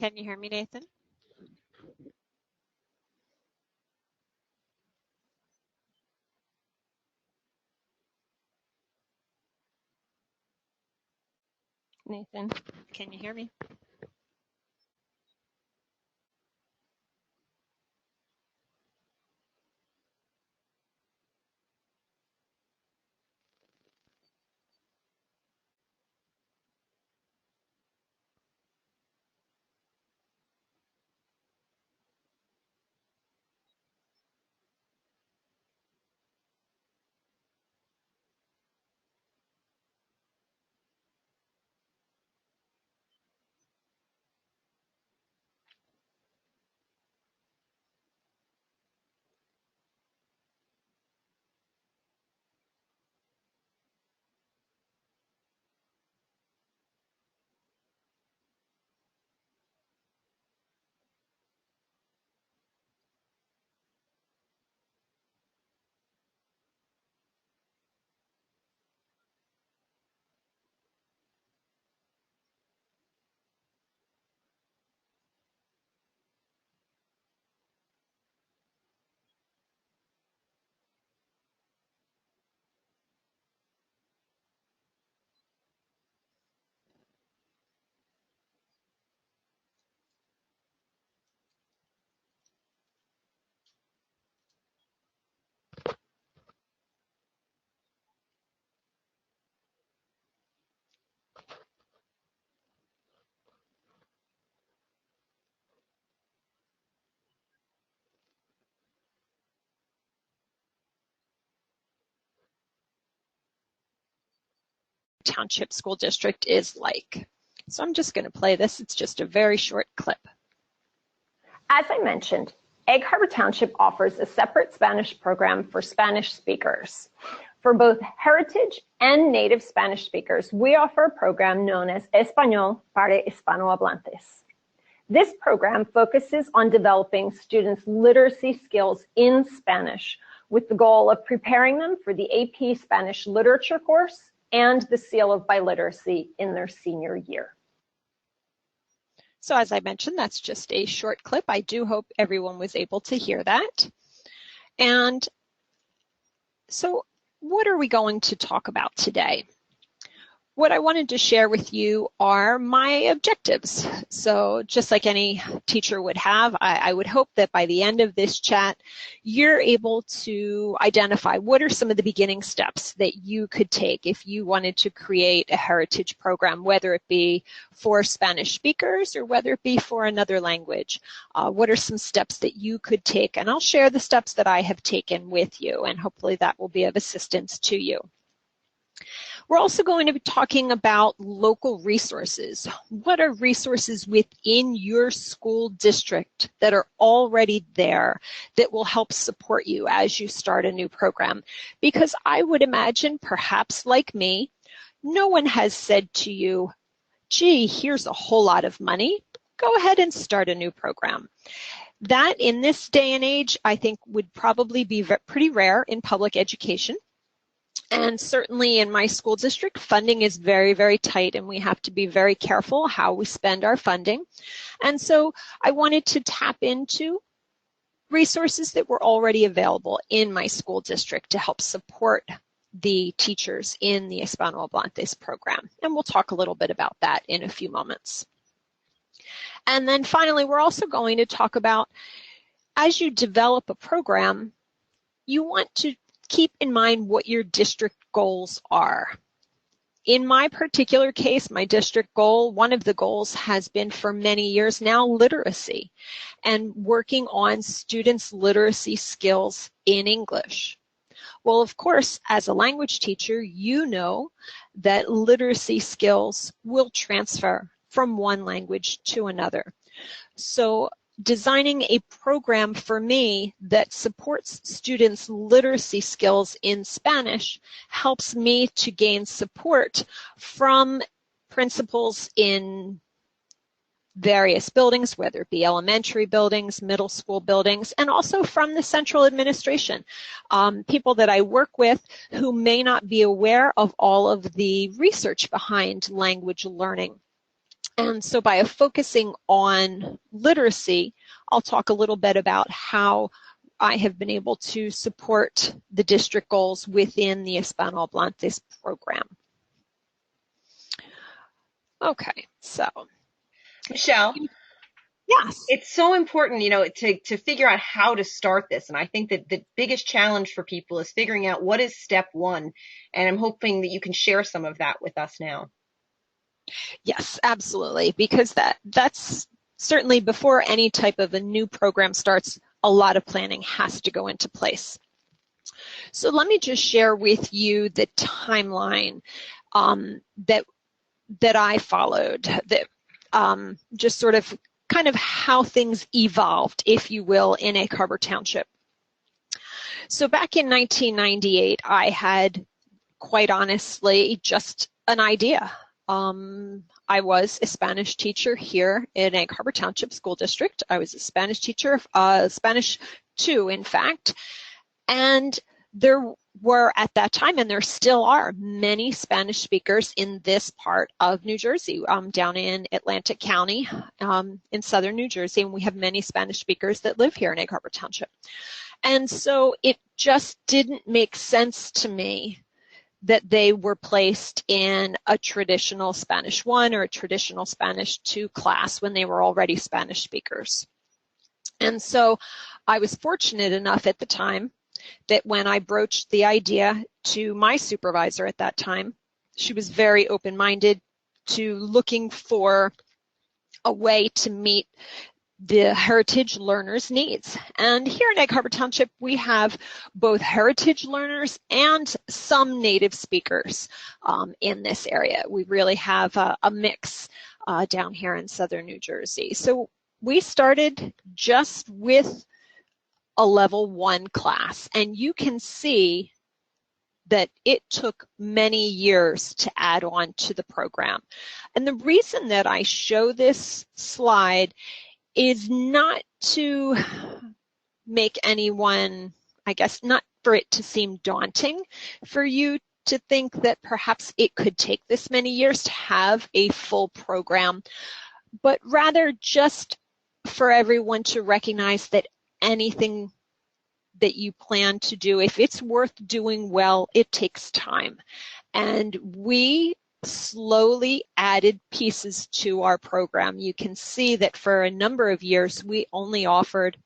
Can you hear me, Nathan? Nathan, can you hear me? Township School District is like. So I'm just going to play this. It's just a very short clip. as I mentioned, Egg Harbor Township offers a separate Spanish program for Spanish speakers. For both heritage and native Spanish speakers, we offer a program known as Español para Hispanohablantes. This program focuses on developing students' literacy skills in Spanish with the goal of preparing them for the AP Spanish Literature course and the Seal of Biliteracy in their senior year. So as I mentioned, that's just a short clip. I do hope everyone was able to hear that. And so what are we going to talk about today? What I wanted to share with you are my objectives. So just like any teacher would have, I would hope that by the end of this chat, you're able to identify what are some of the beginning steps that you could take if you wanted to create a heritage program, whether it be for Spanish speakers or whether it be for another language. What are some steps that you could take? And I'll share the steps that I have taken with you, and hopefully that will be of assistance to you. We're also going to be talking about local resources. What are resources within your school district that are already there that will help support you as you start a new program? Because I would imagine, perhaps like me, no one has said to you, gee, here's a whole lot of money. Go ahead and start a new program. That, in this day and age, I think would probably be pretty rare in public education. And certainly in my school district, funding is very, very tight, and we have to be very careful how we spend our funding. And so I wanted to tap into resources that were already available in my school district to help support the teachers in the Hispanohablantes program. And we'll talk a little bit about that in a few moments. And then finally, we're also going to talk about, as you develop a program, you want to keep in mind what your district goals are. In my particular case, my district goal, one of the goals has been for many years now literacy and working on students' literacy skills in English. Well, of course, as a language teacher, you know that literacy skills will transfer from one language to another. So designing a program for me that supports students' literacy skills in Spanish helps me to gain support from principals in various buildings, whether it be elementary buildings, middle school buildings, and also from the central administration. People that I work with who may not be aware of all of the research behind language learning. And so by focusing on literacy, I'll talk a little bit about how I have been able to support the district goals within the Hispanohablantes program. Okay, so. Michele, Yes. it's so important, to figure out how to start this. And I think that the biggest challenge for people is figuring out what is step one. And I'm hoping that you can share some of that with us now. Yes, absolutely, because that's certainly before any type of a new program starts, a lot of planning has to go into place. So let me just share with you the timeline that I followed, that just sort of kind of how things evolved, if you will, in Egg Harbor Township. So back in 1998, I had, quite honestly, just an idea. I was a Spanish teacher here in Egg Harbor Township School District. I was a Spanish teacher, Spanish 2, in fact, and there were at that time, and there still are, many Spanish speakers in this part of New Jersey, down in Atlantic County, in southern New Jersey, and we have many Spanish speakers that live here in Egg Harbor Township. And so it just didn't make sense to me that they were placed in a traditional Spanish 1 or a traditional Spanish 2 class when they were already Spanish speakers. And so I was fortunate enough at the time that when I broached the idea to my supervisor at that time, she was very open-minded to looking for a way to meet the heritage learners' needs. And here in Egg Harbor Township, we have both heritage learners and some native speakers in this area. We really have a mix down here in southern New Jersey. So we started just with a level 1 class, and you can see that it took many years to add on to the program. And the reason that I show this slide is not to make anyone, I guess, not for it to seem daunting for you to think that perhaps it could take this many years to have a full program, but rather just for everyone to recognize that anything that you plan to do, if it's worth doing well, it takes time. And we slowly added pieces to our program. You can see that for a number of years, we only offered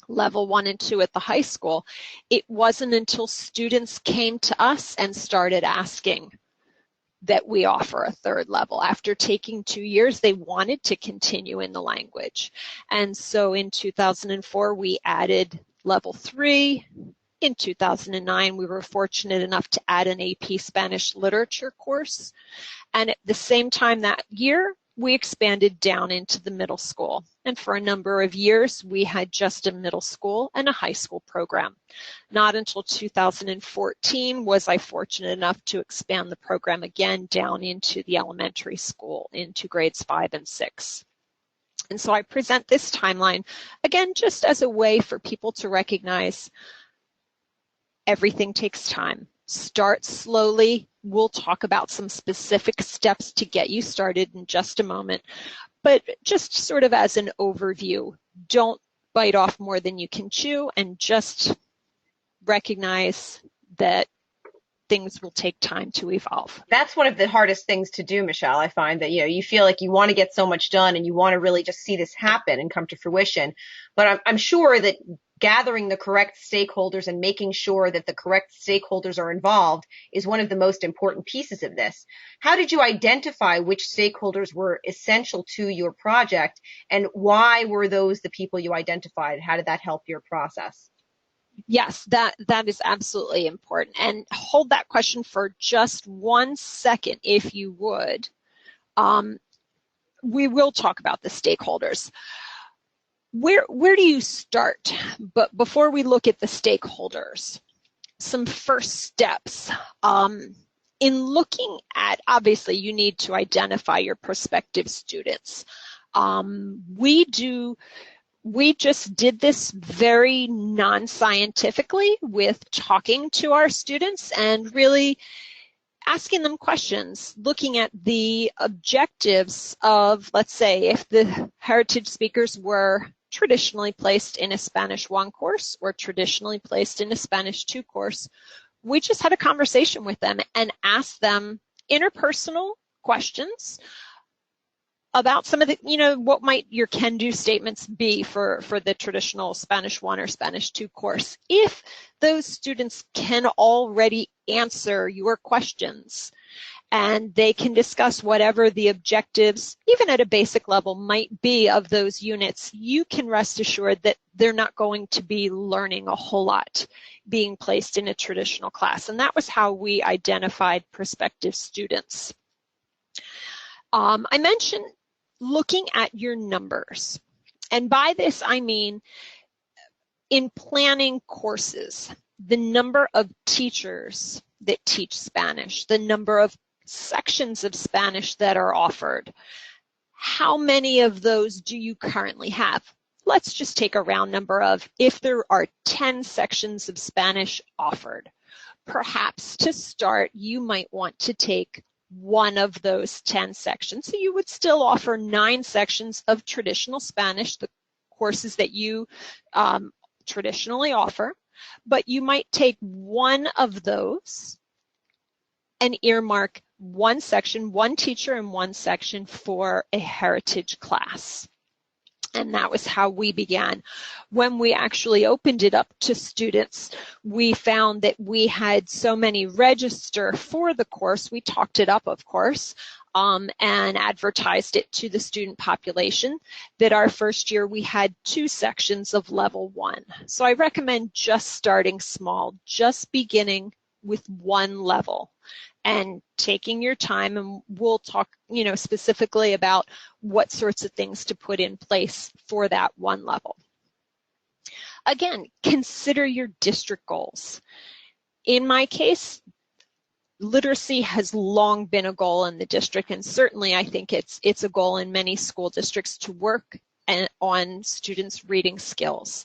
level 1 and 2 at the high school. It wasn't until students came to us and started asking that we offer a 3rd level. After taking 2 years, they wanted to continue in the language. And so in 2004, we added level 3. In 2009, we were fortunate enough to add an AP Spanish literature course. And at the same time that year, we expanded down into the middle school. And for a number of years, we had just a middle school and a high school program. Not until 2014 was I fortunate enough to expand the program again down into the elementary school, into grades 5 and 6. And so I present this timeline, again, just as a way for people to recognize everything takes time. Start slowly. We'll talk about some specific steps to get you started in just a moment. But just sort of as an overview, don't bite off more than you can chew, and just recognize that things will take time to evolve. That's one of the hardest things to do, Michele. I find that, you feel like you want to get so much done and you want to really just see this happen and come to fruition. But I'm sure that gathering the correct stakeholders and making sure that the correct stakeholders are involved is one of the most important pieces of this. How did you identify which stakeholders were essential to your project, and why were those the people you identified? How did that help your process? Yes, that is absolutely important. And hold that question for just 1 second, if you would. We will talk about the stakeholders. Where do you start? But before we look at the stakeholders, some first steps. In looking at, obviously, you need to identify your prospective students. We just did this very non-scientifically with talking to our students and really asking them questions, looking at the objectives of, let's say, if the heritage speakers were traditionally placed in a Spanish 1 course or traditionally placed in a Spanish 2 course, we just had a conversation with them and asked them interpersonal questions about some of the, what might your can-do statements be for the traditional Spanish 1 or Spanish 2 course. If those students can already answer your questions and they can discuss whatever the objectives, even at a basic level, might be of those units, you can rest assured that they're not going to be learning a whole lot being placed in a traditional class. And that was how we identified prospective students. I mentioned looking at your numbers. And by this, I mean in planning courses, the number of teachers that teach Spanish, the number of sections of Spanish that are offered. How many of those do you currently have? Let's just take a round number of, if there are 10 sections of Spanish offered, perhaps to start, you might want to take one of those 10 sections. So you would still offer 9 sections of traditional Spanish, the courses that you traditionally offer, but you might take one of those and earmark one section, one teacher and one section for a heritage class. And that was how we began. When we actually opened it up to students, we found that we had so many register for the course. We talked it up, of course, and advertised it to the student population, that our first year we had 2 sections of level 1. So I recommend just starting small, just beginning with 1 level and taking your time, and we'll talk, specifically about what sorts of things to put in place for that 1 level. Again, consider your district goals. In my case, literacy has long been a goal in the district, and certainly I think it's a goal in many school districts to work on students' reading skills.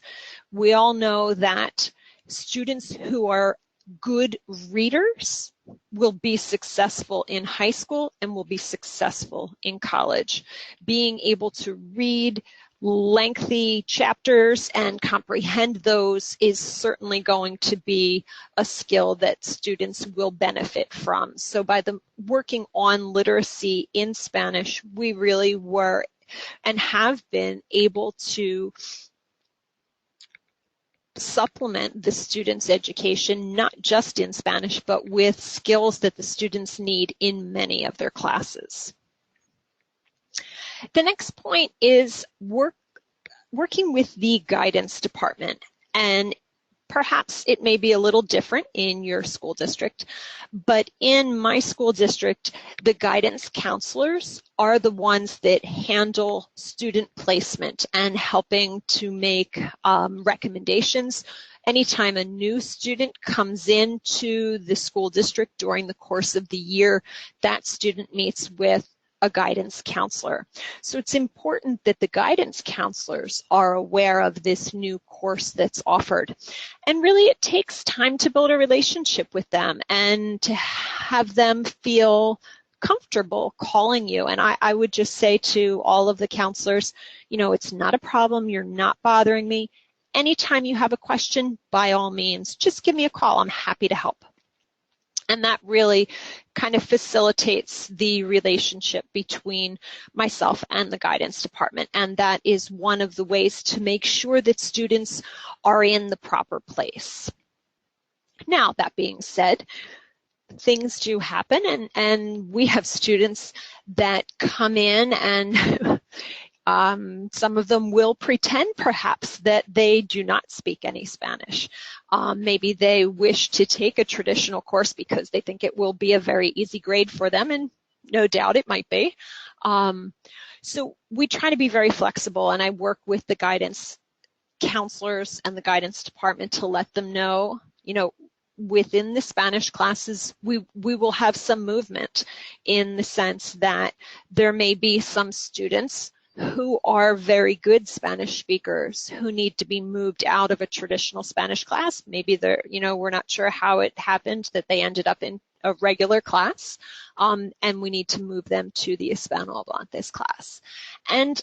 We all know that students who are good readers will be successful in high school and will be successful in college. Being able to read lengthy chapters and comprehend those is certainly going to be a skill that students will benefit from. So by working on literacy in Spanish, we really were and have been able to supplement the students' education, not just in Spanish, but with skills that the students need in many of their classes. The next point is working with the guidance department, and perhaps it may be a little different in your school district, but in my school district, the guidance counselors are the ones that handle student placement and helping to make recommendations. Anytime a new student comes into the school district during the course of the year, that student meets with a guidance counselor. So it's important that the guidance counselors are aware of this new course that's offered. And really it takes time to build a relationship with them and to have them feel comfortable calling you. And I would just say to all of the counselors, it's not a problem, you're not bothering me. Anytime you have a question, by all means, just give me a call. I'm happy to help. And that really kind of facilitates the relationship between myself and the guidance department. And that is one of the ways to make sure that students are in the proper place. Now, that being said, things do happen, and we have students that come in and some of them will pretend perhaps that they do not speak any Spanish. Maybe they wish to take a traditional course because they think it will be a very easy grade for them, and no doubt it might be. So we try to be very flexible, and I work with the guidance counselors and the guidance department to let them know, within the Spanish classes, we will have some movement in the sense that there may be some students who are very good Spanish speakers who need to be moved out of a traditional Spanish class. Maybe they're, we're not sure how it happened that they ended up in a regular class, and we need to move them to the Hispanohablantes class. And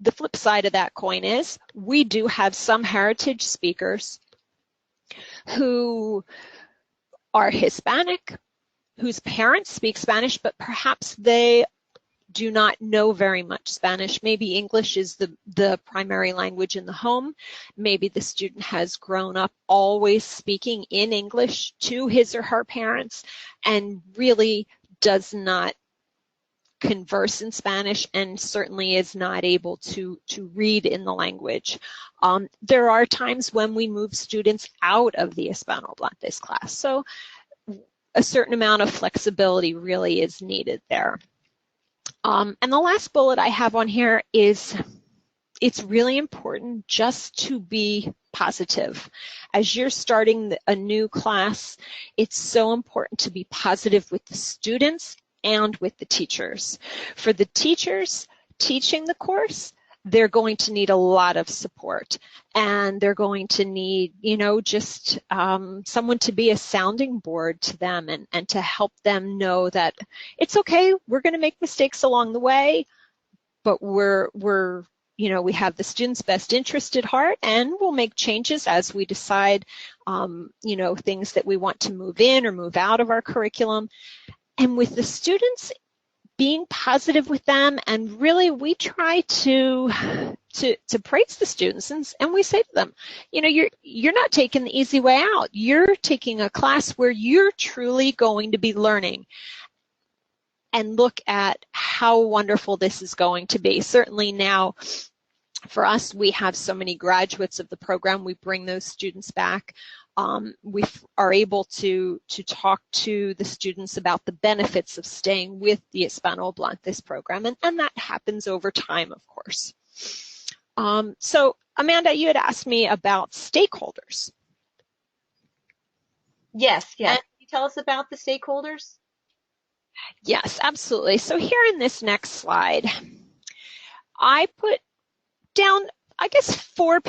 the flip side of that coin is we do have some heritage speakers who are Hispanic, whose parents speak Spanish, but perhaps they do not know very much Spanish. Maybe English is the primary language in the home. Maybe the student has grown up always speaking in English to his or her parents and really does not converse in Spanish and certainly is not able to read in the language. There are times when we move students out of the Hispanohablantes class. So a certain amount of flexibility really is needed there. And the last bullet I have on here is it's really important just to be positive. As you're starting a new class, it's so important to be positive with the students and with the teachers. For the teachers teaching the course, they're going to need a lot of support, and they're going to need, just someone to be a sounding board to them and to help them know that it's okay, we're going to make mistakes along the way, but we have the student's best interest at heart, and we'll make changes as we decide, things that we want to move in or move out of our curriculum. And with the students, being positive with them, and really we try to praise the students, and we say to them, you're not taking the easy way out. You're taking a class where you're truly going to be learning. And look at how wonderful this is going to be. Certainly now, for us, we have so many graduates of the program. We bring those students back. We are able to talk to the students about the benefits of staying with the Hispanohablantes program, and that happens over time, of course. So, Amanda, you had asked me about stakeholders. Yes. Can you tell us about the stakeholders? Yes, absolutely. So here in this next slide, I put down, I guess, four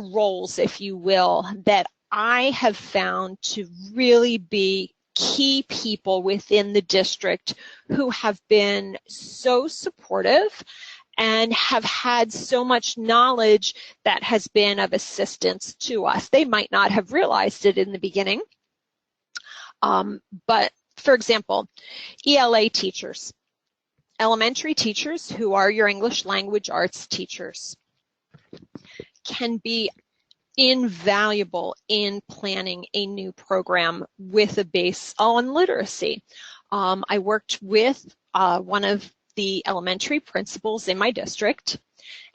roles, if you will, that I have found to really be key people within the district who have been so supportive and have had so much knowledge that has been of assistance to us. They might not have realized it in the beginning, but for example, ELA teachers, elementary teachers who are your English language arts teachers, can be invaluable in planning a new program with a base on literacy. I worked with one of the elementary principals in my district,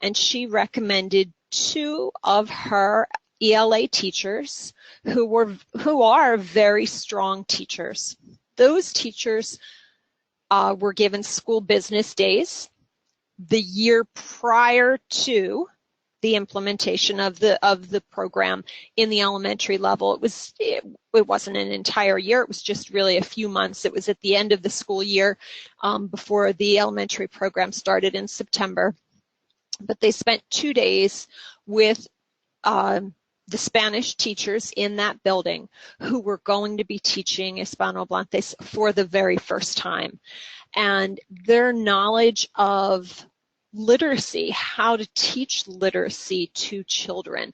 and she recommended two of her ELA teachers who are very strong teachers. Those teachers were given school business days the year prior to the implementation of the program in the elementary level. It wasn't an entire year. It was just really a few months. It was at the end of the school year before the elementary program started in September. But they spent 2 days with the Spanish teachers in that building who were going to be teaching Hispanohablantes for the very first time. And their knowledge of literacy, how to teach literacy to children.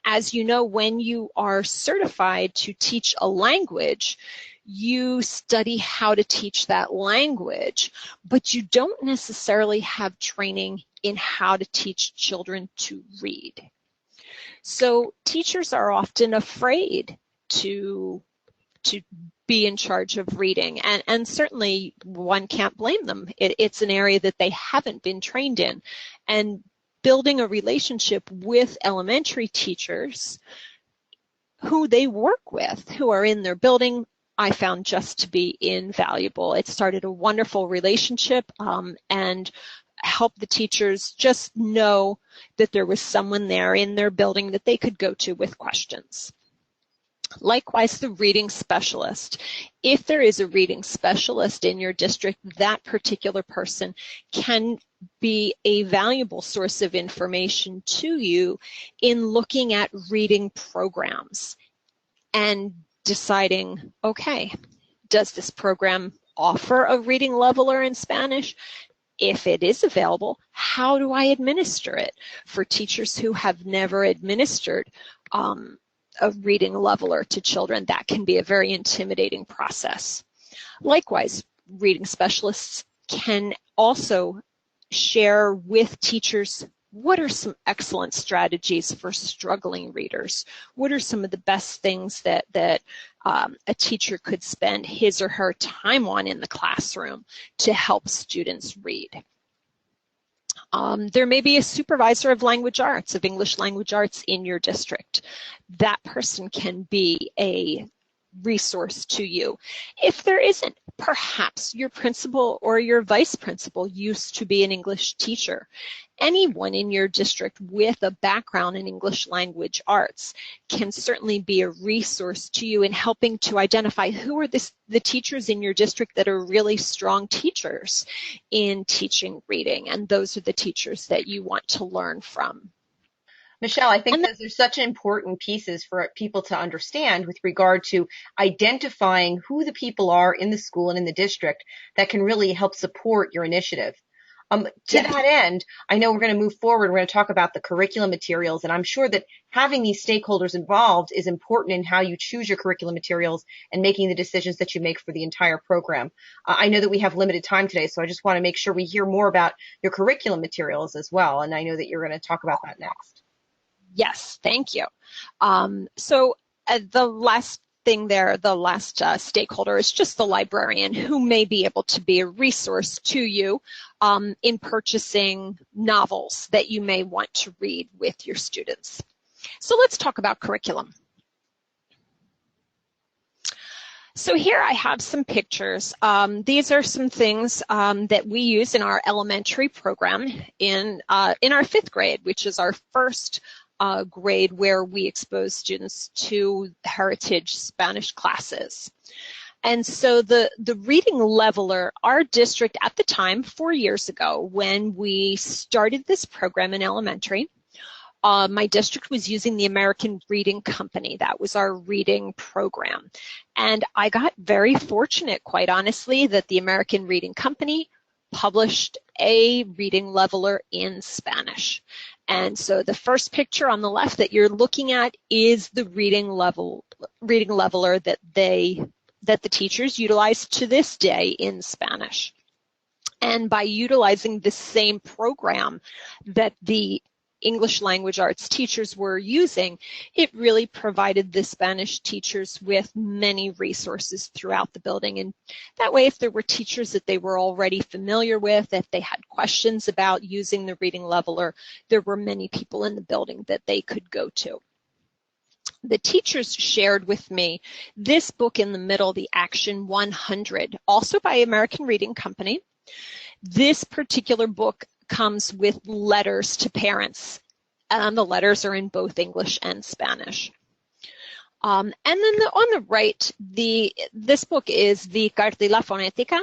As you know, when you are certified to teach a language, you study how to teach that language, but you don't necessarily have training in how to teach children to read. So teachers are often afraid to be in charge of reading, and certainly one can't blame them. It's an area that they haven't been trained in, and building a relationship with elementary teachers who they work with, who are in their building, I found just to be invaluable. It started a wonderful relationship and helped the teachers just know that there was someone there in their building that they could go to with questions. Likewise, the reading specialist. If there is a reading specialist in your district, that particular person can be a valuable source of information to you in looking at reading programs and deciding, okay, does this program offer a reading leveler in Spanish? If it is available, how do I administer it? For teachers who have never administered a reading leveler to children, that can be a very intimidating process. Likewise, reading specialists can also share with teachers what are some excellent strategies for struggling readers. What are some of the best things that a teacher could spend his or her time on in the classroom to help students read? There may be a supervisor of language arts, of English language arts in your district. That person can be a resource to you. If there isn't, perhaps your principal or your vice principal used to be an English teacher. Anyone in your district with a background in English language arts can certainly be a resource to you in helping to identify who are the teachers in your district that are really strong teachers in teaching reading, and those are the teachers that you want to learn from. Michele, I think those are such important pieces for people to understand with regard to identifying who the people are in the school and in the district that can really help support your initiative. That end, I know we're going to move forward. We're going to talk about the curriculum materials, and I'm sure that having these stakeholders involved is important in how you choose your curriculum materials and making the decisions that you make for the entire program. I know that we have limited time today, so I just want to make sure we hear more about your curriculum materials as well, and I know that you're going to talk about that next. Yes, thank you. So the last thing there, the last stakeholder is just the librarian, who may be able to be a resource to you in purchasing novels that you may want to read with your students. So let's talk about curriculum. So here I have some pictures. These are some things that we use in our elementary program in our 5th grade, which is our first grade where we expose students to heritage Spanish classes. And so the reading leveler, our district at the time, 4 years ago, when we started this program in elementary, my district was using the American Reading Company. That was our reading program. And I got very fortunate, quite honestly, that the American Reading Company published a reading leveler in Spanish. And so the first picture on the left that you're looking at is the reading leveler that the teachers utilize to this day in Spanish. And by utilizing the same program that the English language arts teachers were using, it really provided the Spanish teachers with many resources throughout the building. And that way, if there were teachers that they were already familiar with, if they had questions about using the reading leveler, there were many people in the building that they could go to. The teachers shared with me this book in the middle, the Action 100, also by American Reading Company. This particular book comes with letters to parents, and the letters are in both English and Spanish. And then on the right, this book is the Carta la Fonética,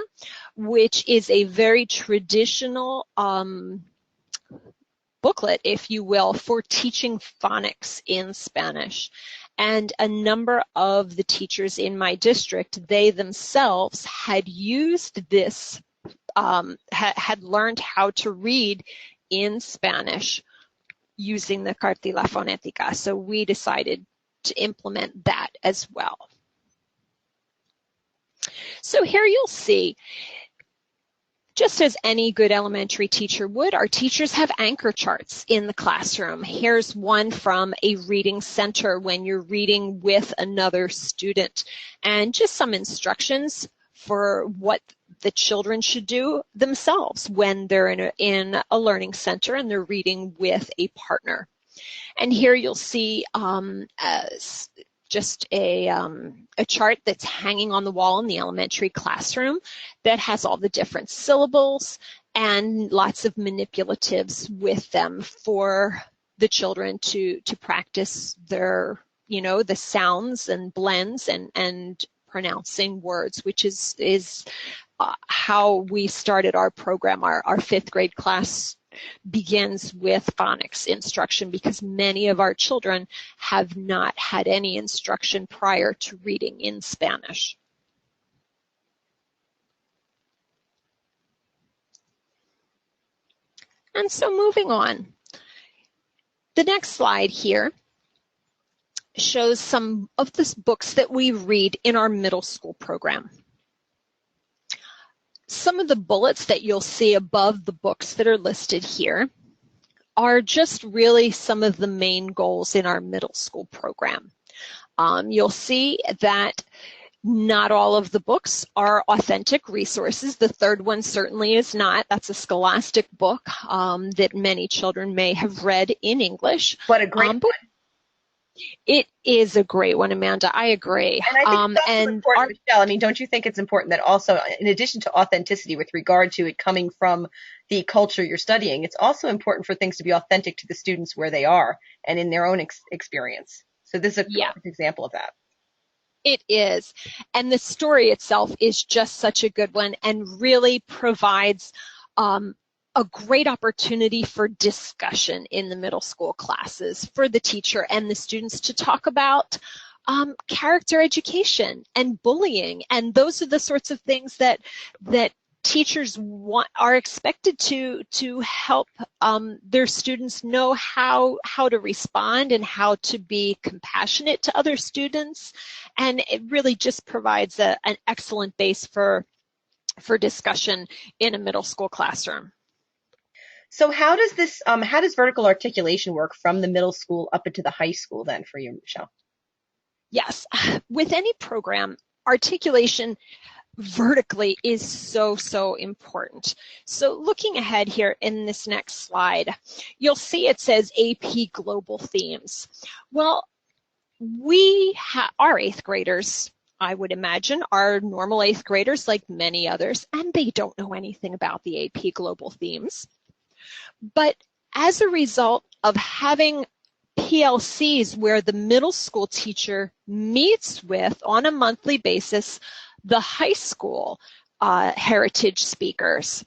which is a very traditional booklet, if you will, for teaching phonics in Spanish. And a number of the teachers in my district, they themselves had used this, had learned how to read in Spanish using the Carta la Fonética. So we decided to implement that as well. So here you'll see, just as any good elementary teacher would, our teachers have anchor charts in the classroom. Here's one from a reading center when you're reading with another student, and just some instructions for what the children should do themselves when they're in a learning center and they're reading with a partner. And here you'll see just a chart that's hanging on the wall in the elementary classroom that has all the different syllables and lots of manipulatives with them for the children to practice their, the sounds and blends and pronouncing words, which is how we started our program. Our 5th grade class begins with phonics instruction, because many of our children have not had any instruction prior to reading in Spanish. And so moving on, the next slide here shows some of the books that we read in our middle school program. Some of the bullets that you'll see above the books that are listed here are just really some of the main goals in our middle school program. You'll see that not all of the books are authentic resources. The third one certainly is not. That's a scholastic book that many children may have read in English. What a great one. It is a great one, Amanda. I agree. And I think it's also important, Michele. I mean, don't you think it's important that also, in addition to authenticity with regard to it coming from the culture you're studying, it's also important for things to be authentic to the students where they are and in their own experience. So this is a perfect example of that. It is. And the story itself is just such a good one and really provides a great opportunity for discussion in the middle school classes for the teacher and the students to talk about character education and bullying. And those are the sorts of things that teachers are expected to help their students know how to respond and how to be compassionate to other students. And it really just provides an excellent base for discussion in a middle school classroom. So how does vertical articulation work from the middle school up into the high school then for you, Michele? Yes, with any program, articulation vertically is so important. So looking ahead here in this next slide, you'll see it says AP Global Themes. Well, our 8th graders, I would imagine, are normal 8th graders like many others, and they don't know anything about the AP Global Themes. But as a result of having PLCs where the middle school teacher meets with, on a monthly basis, the high school heritage speakers,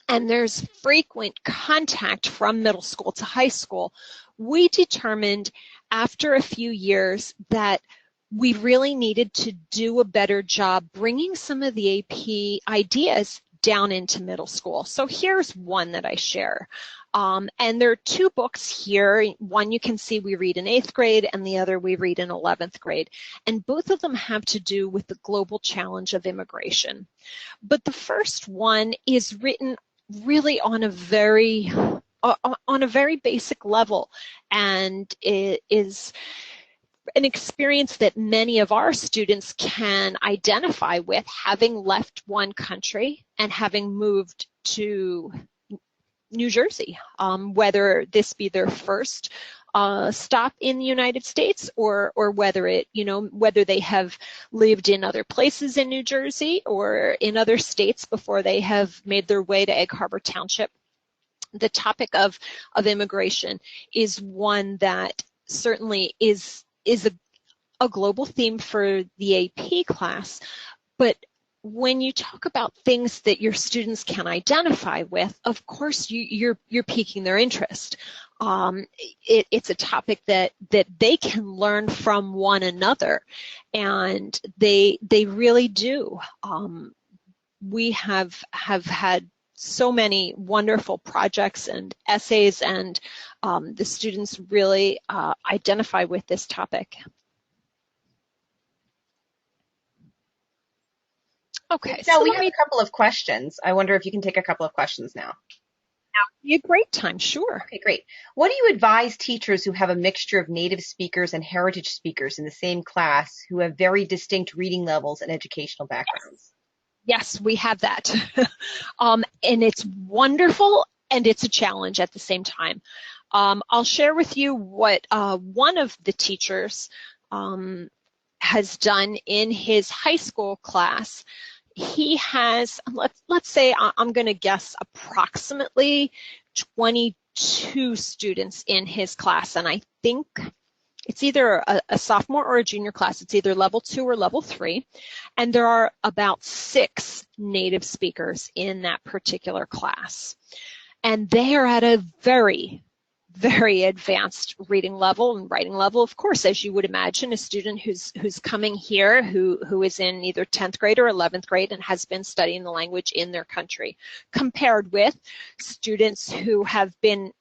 and there's frequent contact from middle school to high school, we determined after a few years that we really needed to do a better job bringing some of the AP ideas down into middle school. So here's one that I share. And there are 2 books here. One you can see we read in 8th grade and the other we read in 11th grade. And both of them have to do with the global challenge of immigration. But the first one is written really on a very basic level, and it is an experience that many of our students can identify with, having left one country and having moved to New Jersey, whether this be their first stop in the United States or whether they have lived in other places in New Jersey or in other states before they have made their way to Egg Harbor Township. The topic of immigration is one that certainly is a global theme for the AP class, but when you talk about things that your students can identify with, of course you're piquing their interest. It's a topic that they can learn from one another, and they really do. We have had so many wonderful projects and essays, and the students really identify with this topic. Okay, so we have a couple of questions. I wonder if you can take a couple of questions now. Be a great time, sure. Okay, great. What do you advise teachers who have a mixture of native speakers and heritage speakers in the same class who have very distinct reading levels and educational backgrounds? Yes, we have that. And it's wonderful and it's a challenge at the same time. I'll share with you what one of the teachers has done in his high school class. He has, let's say, I'm going to guess approximately 22 students in his class, and I think it's either a sophomore or a junior class. It's either level 2 or level 3, and there are about 6 native speakers in that particular class. And they are at a very, very advanced reading level and writing level. Of course, as you would imagine, a student who's coming here who is in either 10th grade or 11th grade and has been studying the language in their country, compared with students who have been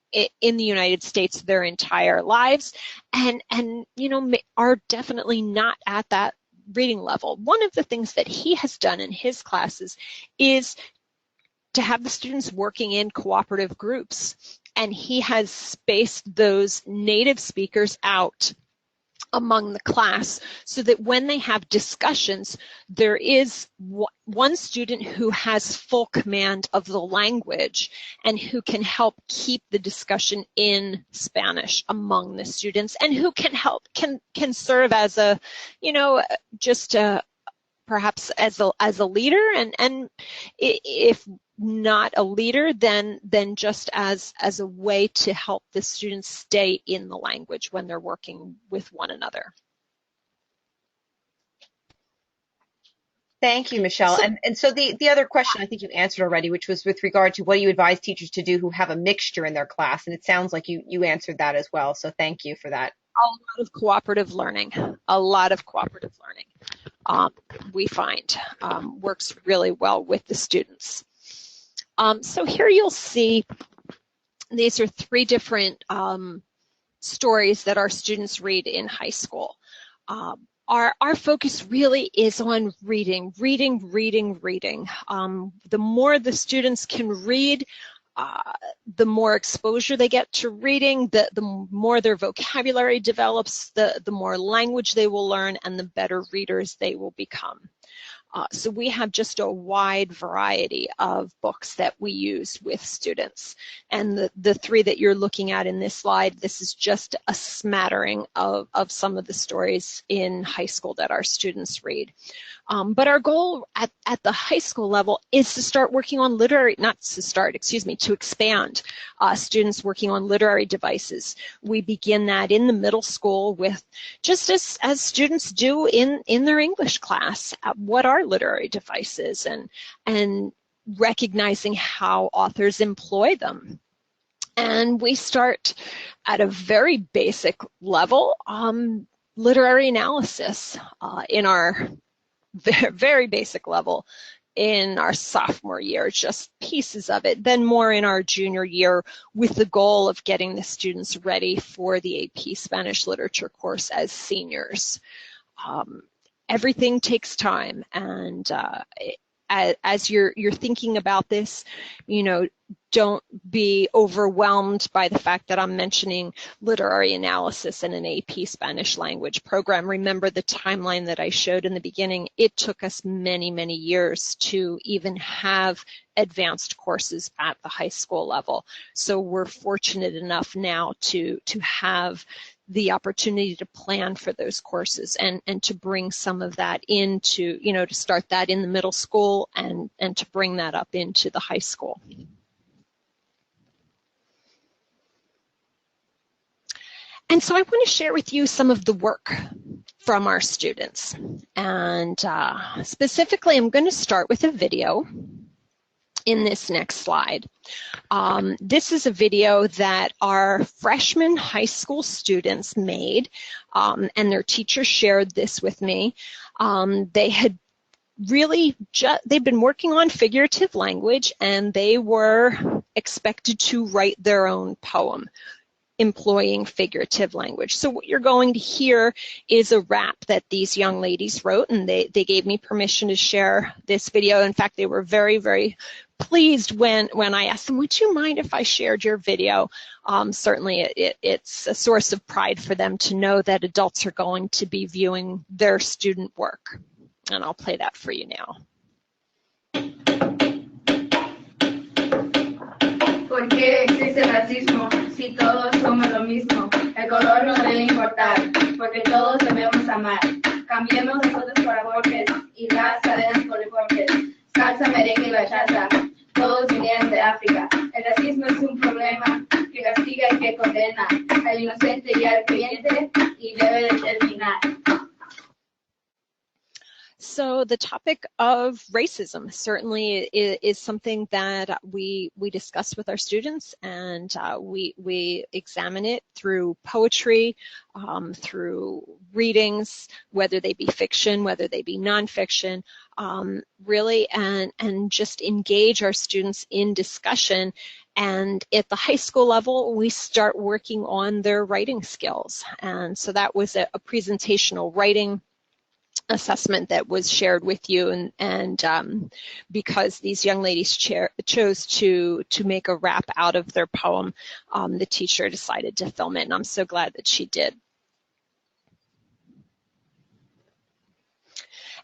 in the United States their entire lives and you know, are definitely not at that reading level. One of the things that he has done in his classes is to have the students working in cooperative groups, and he has spaced those native speakers out among the class so that when they have discussions, there is one student who has full command of the language and who can help keep the discussion in Spanish among the students, and who can help, can serve as a, you know, just perhaps as a leader, and if not a leader, then just as a way to help the students stay in the language when they're working with one another. Thank you, Michele. And so the other question I think you answered already, which was with regard to what do you advise teachers to do who have a mixture in their class, and it sounds like you answered that as well, so thank you for that. A lot of cooperative learning, we find works really well with the students. So here you'll see these are 3 different stories that our students read in high school. Our focus really is on reading. The more the students can read, the more exposure they get to reading, the more their vocabulary develops, the more language they will learn, and the better readers they will become. So we have just a wide variety of books that we use with students. And the 3 that you're looking at in this slide, this is just a smattering of some of the stories in high school that our students read. But our goal at the high school level is to start working on to expand students working on literary devices. We begin that in the middle school with, just as students do in their English class, what are literary devices, and recognizing how authors employ them. And we start at a very basic level, literary analysis in our very basic level in our sophomore year, just pieces of it, then more in our junior year, with the goal of getting the students ready for the AP Spanish Literature course as seniors. Everything takes time, and as you're thinking about this, you know, don't be overwhelmed by the fact that I'm mentioning literary analysis in an AP Spanish language program. Remember the timeline that I showed in the beginning. It took us many, many years to even have advanced courses at the high school level. So we're fortunate enough now to have the opportunity to plan for those courses and to bring some of that into, you know, to start that in the middle school and to bring that up into the high school. And so I want to share with you some of the work from our students. And specifically, I'm going to start with a video in this next slide. This is a video that our freshman high school students made, and their teacher shared this with me. They had really they've been working on figurative language, and they were expected to write their own poem employing figurative language. So what you're going to hear is a rap that these young ladies wrote, and they gave me permission to share this video. In fact, they were very, very pleased when I asked them, would you mind if I shared your video? Certainly it's a source of pride for them to know that adults are going to be viewing their student work. And I'll play that for you now. ¿Por qué existe el racismo si todos somos lo mismo? El color no debe importar, porque todos debemos amar. Cambiemos nosotros por abortes y las cadenas por deportes. Salsa, merengue y bachata, todos vinieron de África. El racismo es un problema que castiga y que condena al inocente y al creyente y debe de terminar. So the topic of racism certainly is something that we discuss with our students, and we examine it through poetry, through readings, whether they be fiction, whether they be nonfiction, really, and just engage our students in discussion. And at the high school level, we start working on their writing skills. And so that was a presentational writing assessment that was shared with you, and because these young ladies chose to make a rap out of their poem, the teacher decided to film it, and I'm so glad that she did.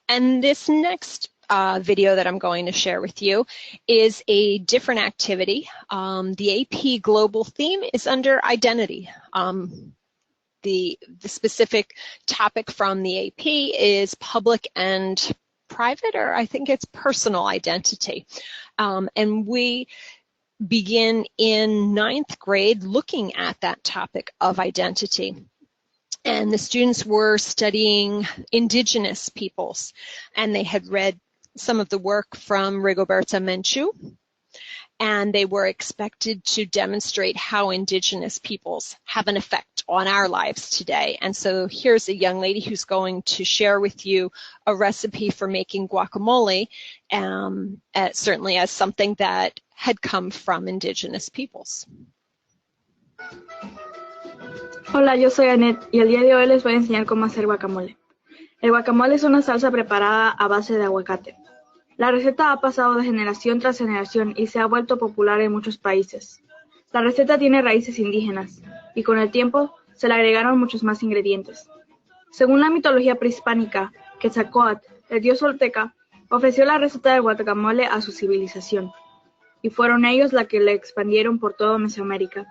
And this next video that I'm going to share with you is a different activity. The AP global theme is under identity. The specific topic from the AP is public and private, or I think it's personal identity. And we begin in 9th grade looking at that topic of identity. And the students were studying indigenous peoples, and they had read some of the work from Rigoberta Menchú, and they were expected to demonstrate how indigenous peoples have an effect on our lives today. And so here's a young lady who's going to share with you a recipe for making guacamole, certainly as something that had come from indigenous peoples. Hola, yo soy Annette y el día de hoy les voy a enseñar cómo hacer guacamole. El guacamole es una salsa preparada a base de aguacate. La receta ha pasado de generación tras generación y se ha vuelto popular en muchos países. La receta tiene raíces indígenas y con el tiempo se le agregaron muchos más ingredientes. Según la mitología prehispánica, Quetzalcóatl, el dios azteca, ofreció la receta del guacamole a su civilización, y fueron ellos la que la expandieron por toda Mesoamérica.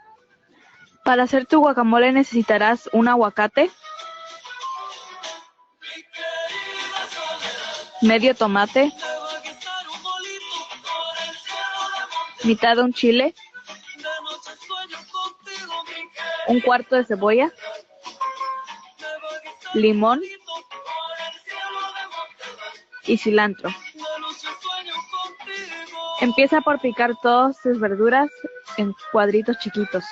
Para hacer tu guacamole necesitarás un aguacate, medio tomate, mitad de un chile, un cuarto de cebolla, limón y cilantro. Empieza por picar todas tus verduras en cuadritos chiquitos.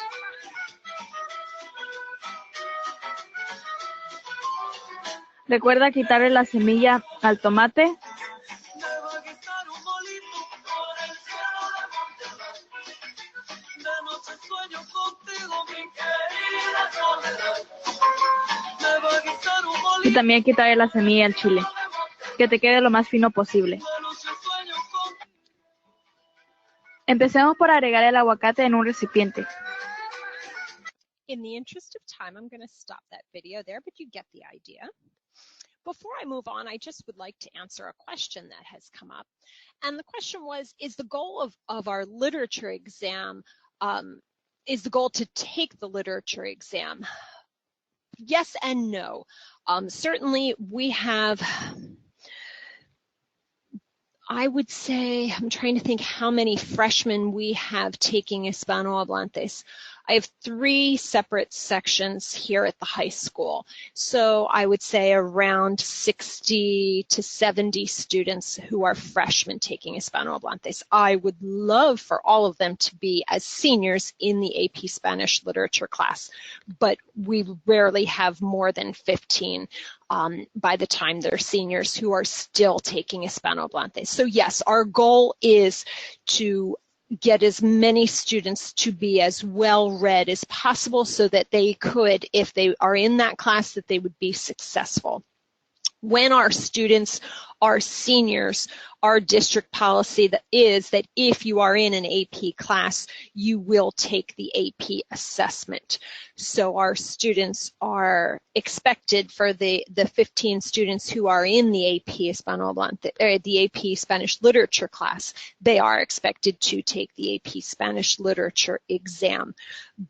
Recuerda quitarle la semilla al tomate . Y también quitarle la semilla al chile, que te quede lo más fino posible. Empecemos por agregar el aguacate en un recipiente. In the interest of time, I'm going to stop that video there, but you get the idea. Before I move on, I just would like to answer a question that has come up. And the question was, is the goal of our literature exam, is the goal to take the literature exam? Yes and no. Certainly we have, I would say, I'm trying to think how many freshmen we have taking Hispanohablantes. I have 3 separate sections here at the high school. So I would say around 60 to 70 students who are freshmen taking Hispanohablantes. I would love for all of them to be as seniors in the AP Spanish literature class, but we rarely have more than 15 by the time they're seniors who are still taking Hispanohablantes. So yes, our goal is to get as many students to be as well read as possible so that they could, if they are in that class, that they would be successful. When our students are seniors, our district policy is that if you are in an AP class, you will take the AP assessment. So our students are expected, for the 15 students who are in the AP Hispanohablante, or the AP Spanish literature class, they are expected to take the AP Spanish literature exam.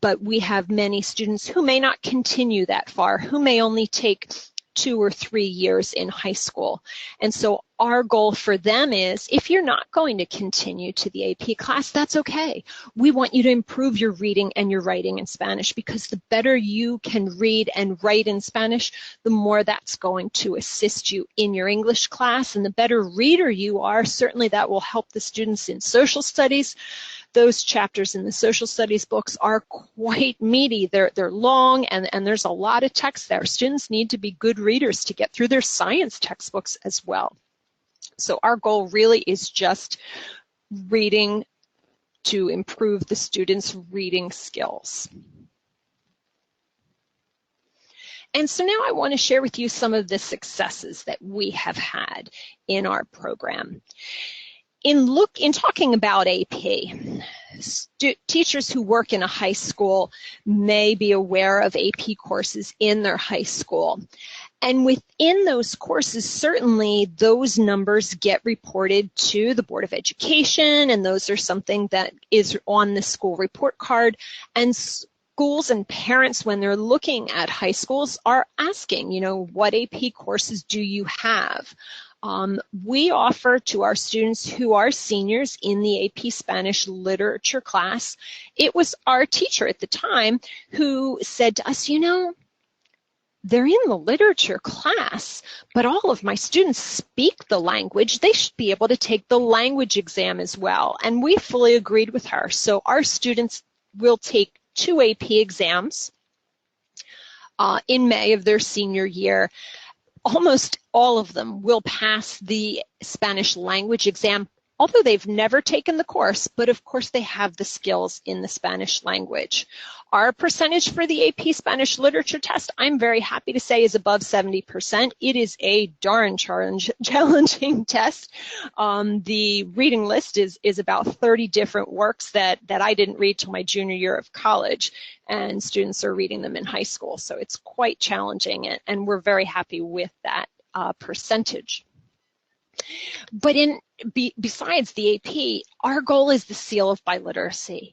But we have many students who may not continue that far, who may only take 2 or 3 years in high school. And so our goal for them is, if you're not going to continue to the AP class, that's okay. We want you to improve your reading and your writing in Spanish, because the better you can read and write in Spanish, the more that's going to assist you in your English class. And the better reader you are, certainly that will help the students in social studies. Those chapters in the social studies books are quite meaty. They're long, and there's a lot of text there. Students need to be good readers to get through their science textbooks as well. So our goal really is just reading to improve the students' reading skills. And so now I want to share with you some of the successes that we have had in our program. In talking about AP, teachers who work in a high school may be aware of AP courses in their high school. And within those courses, certainly those numbers get reported to the Board of Education, and those are something that is on the school report card. And schools and parents, when they're looking at high schools, are asking, what AP courses do you have? We offer to our students who are seniors in the AP Spanish literature class. It was our teacher at the time who said to us, they're in the literature class, but all of my students speak the language. They should be able to take the language exam as well. And we fully agreed with her. So our students will take 2 AP exams in May of their senior year. Almost all of them will pass the Spanish language exam, although they've never taken the course, but of course they have the skills in the Spanish language. Our percentage for the AP Spanish literature test, I'm very happy to say, is above 70%. It is a darn challenging test. The reading list is about 30 different works that I didn't read till my junior year of college, and students are reading them in high school. So it's quite challenging, and we're very happy with that percentage. But besides the AP, our goal is the seal of biliteracy.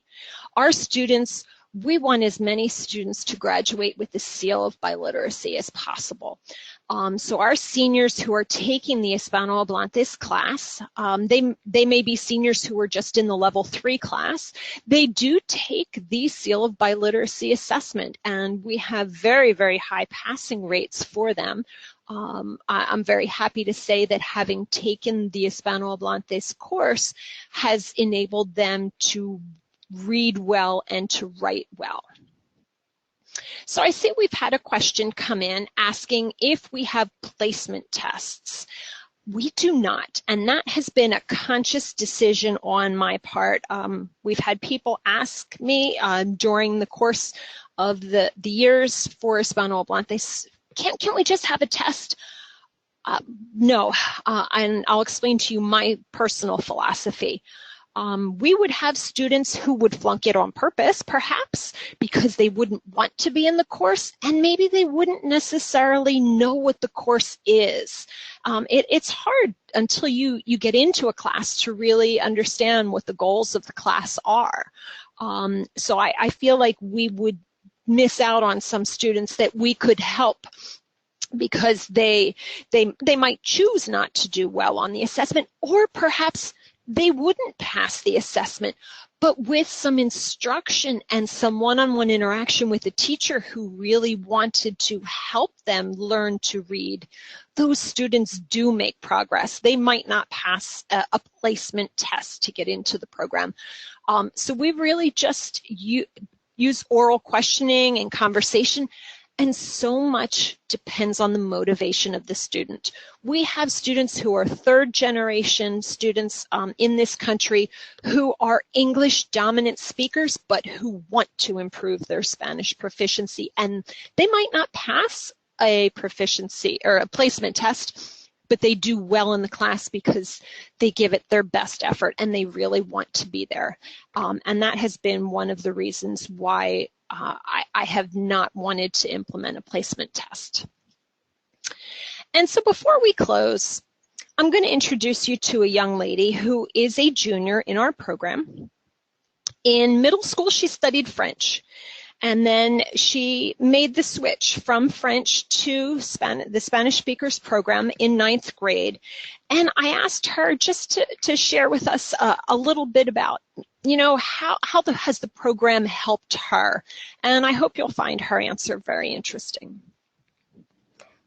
Our students, we want as many students to graduate with the seal of biliteracy as possible. So our seniors who are taking the Hispanohablantes class, they may be seniors who are just in the level 3 class. They do take the seal of biliteracy assessment, and we have very, very high passing rates for them. I'm very happy to say that having taken the Hispanohablantes course has enabled them to read well and to write well. So I see we've had a question come in asking if we have placement tests. We do not, and that has been a conscious decision on my part. We've had people ask me during the course of the years for Hispanohablantes, can't we just have a test? No, and I'll explain to you my personal philosophy. We would have students who would flunk it on purpose, perhaps, because they wouldn't want to be in the course, and maybe they wouldn't necessarily know what the course is. It's hard until you get into a class to really understand what the goals of the class are. So I feel like we would miss out on some students that we could help because they might choose not to do well on the assessment, or perhaps they wouldn't pass the assessment, but with some instruction and some one-on-one interaction with a teacher who really wanted to help them learn to read, those students do make progress. They might not pass a placement test to get into the program. So we really just use oral questioning and conversation, and so much depends on the motivation of the student. We have students who are third-generation students in this country who are English dominant speakers, but who want to improve their Spanish proficiency, and they might not pass a proficiency or a placement test, but they do well in the class because they give it their best effort and they really want to be there. And that has been one of the reasons why I have not wanted to implement a placement test. And so before we close, I'm going to introduce you to a young lady who is a junior in our program. In middle school, she studied French. And then she made the switch from French to the Spanish Speakers Program in 9th grade. And I asked her just to share with us a little bit about, how has the program helped her? And I hope you'll find her answer very interesting.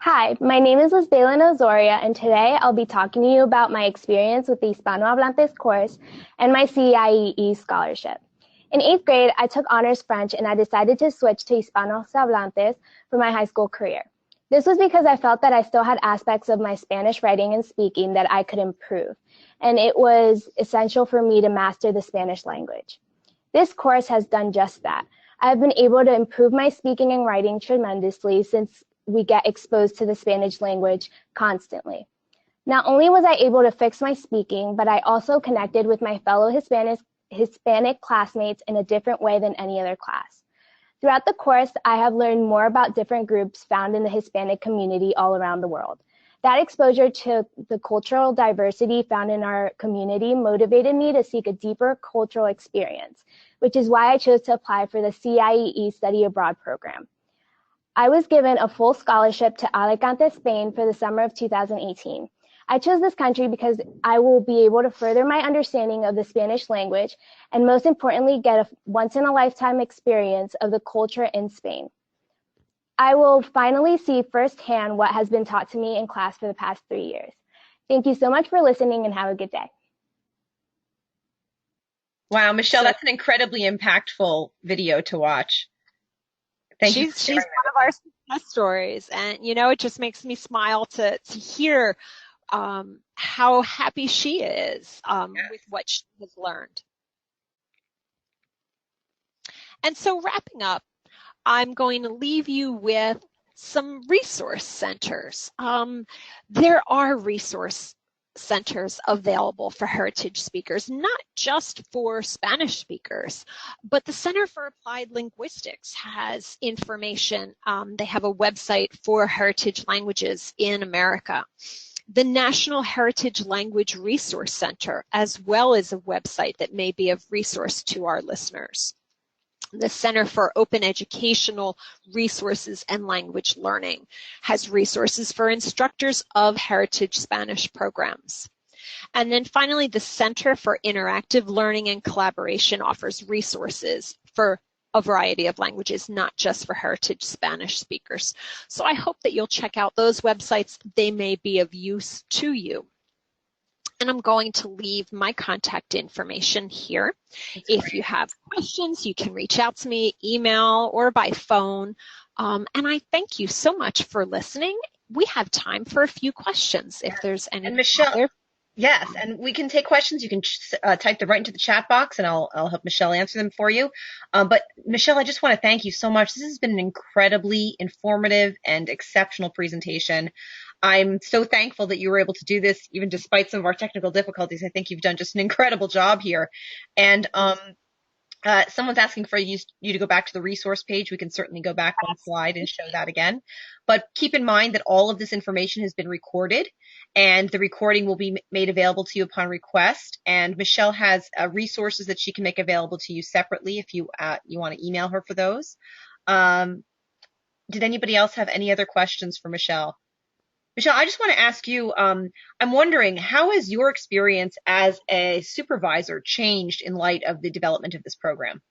Hi, my name is Lisbela Osoria, and today I'll be talking to you about my experience with the Hispanohablantes course and my CIEE scholarship. In 8th grade, I took honors French and I decided to switch to Hispanohablantes for my high school career. This was because I felt that I still had aspects of my Spanish writing and speaking that I could improve, and it was essential for me to master the Spanish language. This course has done just that. I've been able to improve my speaking and writing tremendously since we get exposed to the Spanish language constantly. Not only was I able to fix my speaking, but I also connected with my fellow Hispanic classmates in a different way than any other class. Throughout the course, I have learned more about different groups found in the Hispanic community all around the world. That exposure to the cultural diversity found in our community motivated me to seek a deeper cultural experience, which is why I chose to apply for the CIEE Study Abroad program. I was given a full scholarship to Alicante, Spain for the summer of 2018. I chose this country because I will be able to further my understanding of the Spanish language and most importantly, get a once-in-a-lifetime experience of the culture in Spain. I will finally see firsthand what has been taught to me in class for the past 3 years. Thank you so much for listening and have a good day. Wow, Michele, that's an incredibly impactful video to watch. Thank you. She's one of our success stories, and it just makes me smile to hear how happy she is with what she has learned. And so wrapping up, I'm going to leave you with some resource centers. There are resource centers available for heritage speakers, not just for Spanish speakers, but the Center for Applied Linguistics has information. They have a website for heritage languages in America. The National Heritage Language Resource Center, as well as a website that may be of resource to our listeners. The Center for Open Educational Resources and Language Learning has resources for instructors of heritage Spanish programs. And then finally, the Center for Interactive Learning and Collaboration offers resources for a variety of languages, not just for heritage Spanish speakers. So I hope that you'll check out those websites. They may be of use to you. And I'm going to leave my contact information here. If you have questions, you can reach out to me, email, or by phone. And I thank you so much for listening. We have time for a few questions if there's any. And Michele, yes, and we can take questions. You can type them right into the chat box, and I'll help Michele answer them for you. But Michele, I just want to thank you so much. This has been an incredibly informative and exceptional presentation. I'm so thankful that you were able to do this, even despite some of our technical difficulties. I think you've done just an incredible job here. And someone's asking for you to go back to the resource page. We can certainly go back one slide and show that again. But keep in mind that all of this information has been recorded, and the recording will be made available to you upon request. And Michele has resources that she can make available to you separately if you want to email her for those. Did anybody else have any other questions for Michele? Michele, I just want to ask you, I'm wondering, how has your experience as a supervisor changed in light of the development of this program?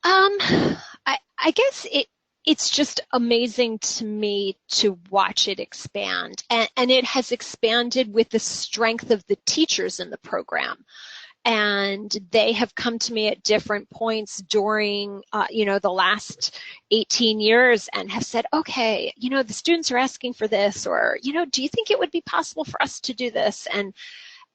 I guess it's just amazing to me to watch it expand. And it has expanded with the strength of the teachers in the program. And they have come to me at different points during, the last 18 years and have said, okay, the students are asking for this, or, do you think it would be possible for us to do this?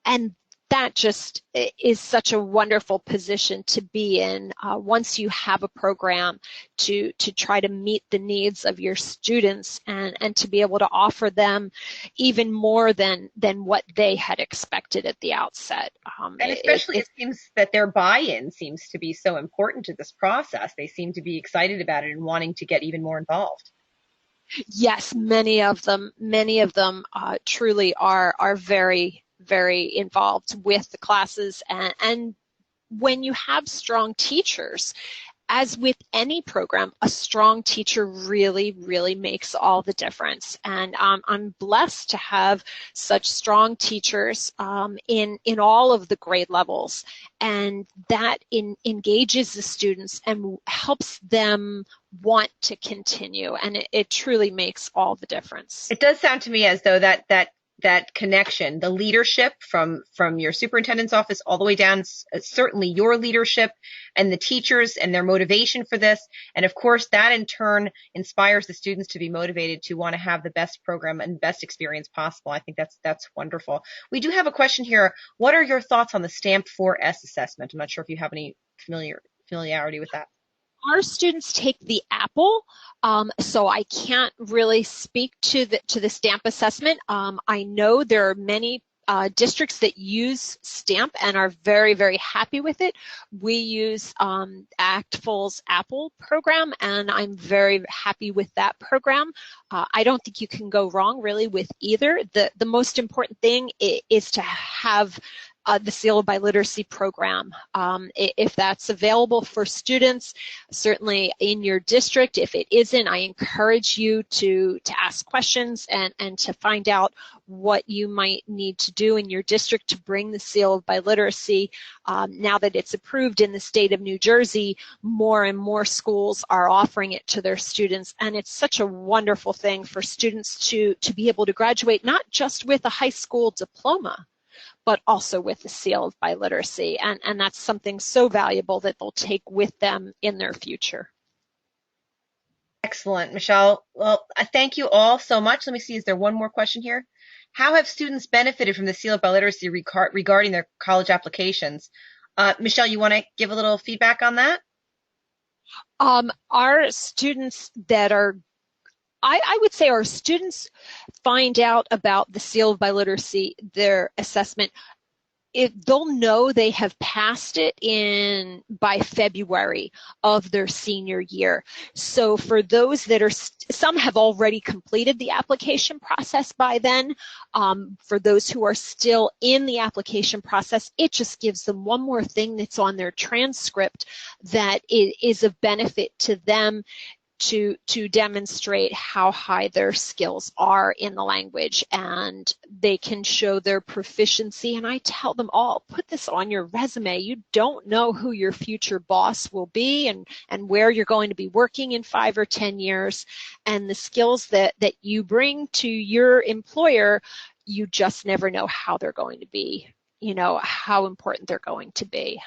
And that just is such a wonderful position to be in once you have a program to try to meet the needs of your students and to be able to offer them even more than what they had expected at the outset. And especially it seems that their buy-in seems to be so important to this process. They seem to be excited about it and wanting to get even more involved. Yes, many of them truly are very, very involved with the classes, and when you have strong teachers as with any program, a strong teacher really, really makes all the difference. And I'm blessed to have such strong teachers in all of the grade levels, and that engages the students and helps them want to continue, and it truly makes all the difference. It does sound to me as though that connection, the leadership from your superintendent's office all the way down, certainly your leadership and the teachers and their motivation for this. And of course, that in turn inspires the students to be motivated to want to have the best program and best experience possible. I think that's wonderful. We do have a question here. What are your thoughts on the Stamp 4S assessment? I'm not sure if you have any familiarity with that. Our students take the Apple, so I can't really speak to the STAMP assessment. I know there are many districts that use STAMP and are very, very happy with it. We use ACTFL's Apple program, and I'm very happy with that program. I don't think you can go wrong really with either. The most important thing is to have the Seal of Biliteracy program. If that's available for students, certainly in your district. If it isn't, I encourage you to ask questions and to find out what you might need to do in your district to bring the Seal of Biliteracy. Now that it's approved in the state of New Jersey, more and more schools are offering it to their students, and it's such a wonderful thing for students to be able to graduate not just with a high school diploma, but also with the Seal of Biliteracy. And that's something so valuable that they'll take with them in their future. Excellent, Michele. Well, I thank you all so much. Let me see, is there one more question here? How have students benefited from the Seal of Biliteracy regarding their college applications? Michele, you want to give a little feedback on that? Our students that are I would say our students find out about the Seal of Biliteracy, their assessment, they'll know they have passed it by February of their senior year. So for those that are, some have already completed the application process by then. For those who are still in the application process, it just gives them one more thing that's on their transcript that is of benefit to them, to demonstrate how high their skills are in the language, and they can show their proficiency. And I tell them all, put this on your resume. You don't know who your future boss will be and where you're going to be working in 5 or 10 years. And the skills that you bring to your employer, you just never know how they're going to be, how important they're going to be.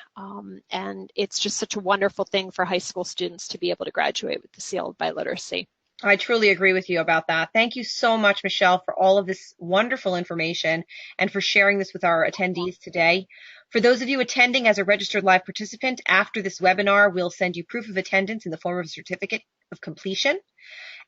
And it's just such a wonderful thing for high school students to be able to graduate with the Seal of Biliteracy. I truly agree with you about that. Thank you so much, Michele, for all of this wonderful information and for sharing this with our attendees today. For those of you attending as a registered live participant, after this webinar, we'll send you proof of attendance in the form of a certificate of completion.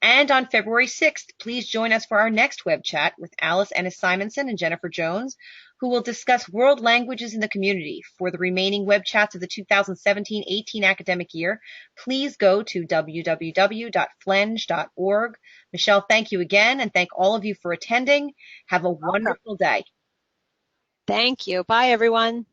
And on February 6th, please join us for our next web chat with Alice Ennis-Simonson and Jennifer Jones, who will discuss world languages in the community. For the remaining web chats of the 2017-18 academic year, please go to www.flenj.org. Michele, thank you again, and thank all of you for attending. Have a wonderful day. Thank you. Bye, everyone.